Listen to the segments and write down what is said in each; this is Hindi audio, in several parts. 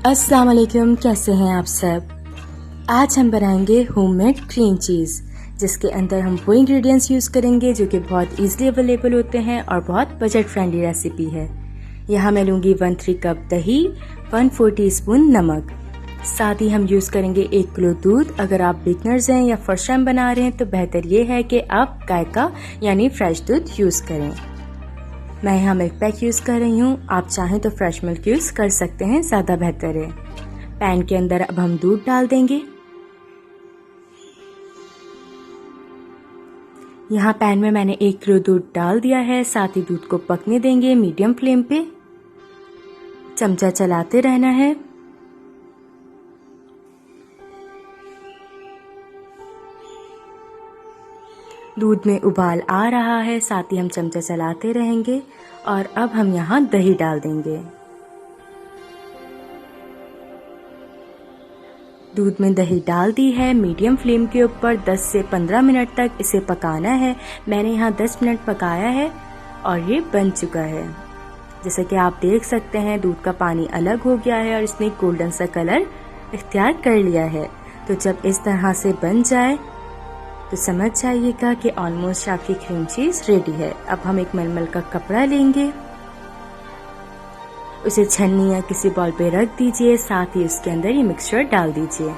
अस्सलाम वालेकुम, कैसे हैं आप सब। आज हम बनाएंगे होममेड क्रीम चीज़, जिसके अंदर हम वो इंग्रेडिएंट्स यूज़ करेंगे जो कि बहुत इजीली अवेलेबल होते हैं और बहुत बजट फ्रेंडली रेसिपी है। यहाँ मैं लूँगी 1/3 कप दही, 1/4 टीस्पून नमक, साथ ही हम यूज़ करेंगे 1 किलो दूध। अगर आप बिगनर्स हैं या फर्स्ट टाइम बना रहे हैं तो बेहतर ये है कि आप गाय का यानी फ्रेश दूध यूज़ करें। मैं यहाँ मिल्क पैक यूज़ कर रही हूँ, आप चाहें तो फ्रेश मिल्क यूज़ कर सकते हैं, ज़्यादा बेहतर है। पैन के अंदर अब हम दूध डाल देंगे। यहाँ पैन में मैंने 1 किलो दूध डाल दिया है, साथ ही दूध को पकने देंगे मीडियम फ्लेम पे। चमचा चलाते रहना है। दूध में उबाल आ रहा है, साथ ही हम चमचा चलाते रहेंगे और अब हम यहाँ दही डाल देंगे। दूध में दही डाल दी है, मीडियम फ्लेम के ऊपर 10 से 15 मिनट तक इसे पकाना है। मैंने यहाँ 10 मिनट पकाया है और ये बन चुका है। जैसा कि आप देख सकते हैं दूध का पानी अलग हो गया है और इसने गोल्डन सा कलर इख्तियार कर लिया है। तो जब इस तरह से बन जाए तो समझ जाइएगा कि ऑलमोस्ट आपकी क्रीम चीज़ रेडी है। अब हम एक मलमल का कपड़ा लेंगे, उसे छन्नी या किसी बॉल पे रख दीजिए, साथ ही उसके अंदर ये मिक्सचर डाल दीजिए।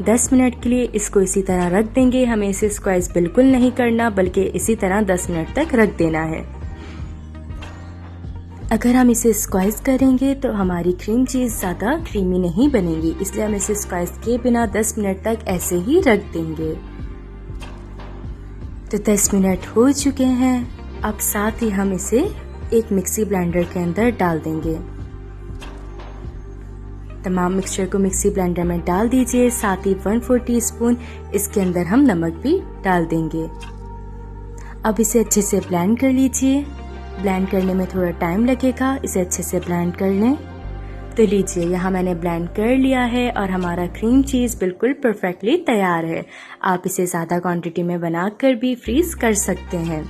दस मिनट के लिए इसको इसी तरह रख देंगे। हमें इसे स्क्वाइज बिल्कुल नहीं करना, बल्कि इसी तरह 10 मिनट तक रख देना है। अगर हम इसे स्क्वाइज करेंगे तो हमारी क्रीम चीज़ ज़्यादा क्रीमी नहीं बनेगी, इसलिए हम इसे स्क्वाइज किए बिना 10 मिनट तक ऐसे ही रख देंगे। तो 10 मिनट हो चुके हैं। अब साथ ही हम इसे एक मिक्सी ब्लेंडर के अंदर डाल देंगे। तमाम मिक्सचर को मिक्सी ब्लेंडर में डाल दीजिए, साथ ही 1/4 टीस्पून इसके अंदर हम नमक भी डाल देंगे। अब इसे अच्छे से ब्लेंड कर लीजिए। ब्लेंड करने में थोड़ा टाइम लगेगा, इसे अच्छे से ब्लेंड कर लें। तो लीजिए, यहाँ मैंने ब्लेंड कर लिया है और हमारा क्रीम चीज़ बिल्कुल परफेक्टली तैयार है। आप इसे ज़्यादा क्वांटिटी में बनाकर भी फ्रीज कर सकते हैं।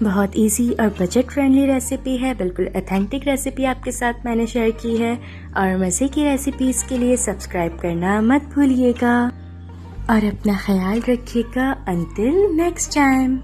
बहुत इजी और बजट फ्रेंडली रेसिपी है, बिल्कुल ऑथेंटिक रेसिपी आपके साथ मैंने शेयर की है। और मज़े की रेसिपीज़ के लिए सब्सक्राइब करना मत भूलिएगा और अपना ख्याल रखिएगा। Until next time.